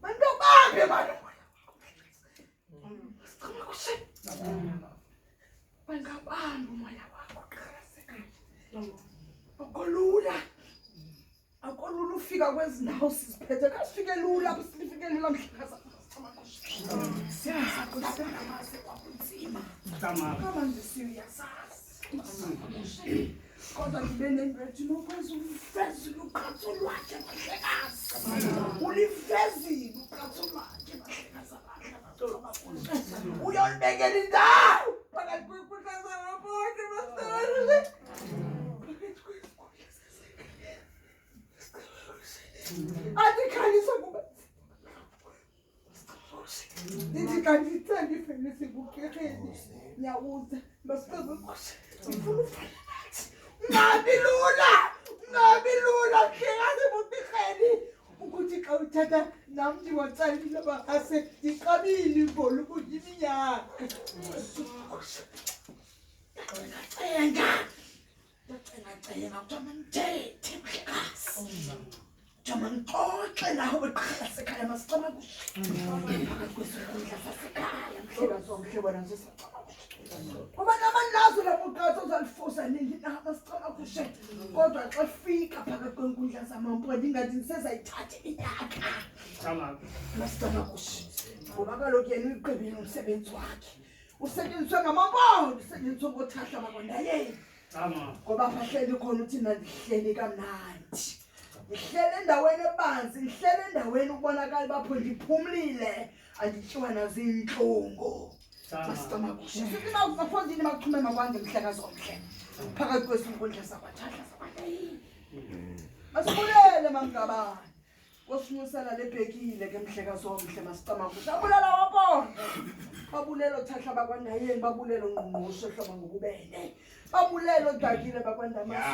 Mantobabe manje. Sicela kushaya. Bangabamba umoya wakho qhasekile. Akolula. Akolula ufika kwezindawo siziphethe kasifike lula sifike lula mhlakaza. Siyazi kusebenza mase kwakunzima. Kama nje siyasazi. Kodwa ngibe nenbethi nokwazi ukufeza uqhatho lwakhe mhlekazi. Ulifezile uqhatho lwakhe mhlekazi abahle. Uyolibekela indawo phakathi kwekuthaza bonke masitole. Adikhalisa kuba Ndithi kanti ithanda ifenisi bukereni nyawuza masikaze kushe ufuna nathi ngabi lula khekaze bukereni ukuthi xa uthatha namthi watsalile bahase diqabili ngolu kuyiminyaka Ndacenga kuthiwa mthethe mhlekazi Jaman xoxe la ubeqhala sekhaya masicela phakathi kwesikhundla sasekhaya mhlekazi omhle wena Ngoba namandlazo lapho uqhatho uzalifusa nini masicela kushe kodwa xa fika phakathi kwenkundla zamampo ndingathi nisezayithatha inyaka masicela kushe ngoba kaloku yena uyiqebile umsebenzi wakhe usetyenziswe ngamampondo usetyenziswe ngothahla bakondayeni ngoba abahleli khona uthi nandihleli kamnandi Ngihlele endaweni ebanzi, ngihlele endaweni ukubonakala bapho ndiphumlile, andityiwa nazinhlungu. Masicela kushe. Sithi makuzaphondini makuchume makwange mhlekazi omhle. Phakathi kwesinkundla sakwathahla sakwaNdayeni. Masibulele mangabani. Kosinyusela lebhekile ke mhlekazi omhle masicela kushe. Abulala waphondo. Babulelo thahla bakwaNdayeni, babulelo ngqongqoshe hlobo ngobubele. Babulelo odakile bakwaNdamase.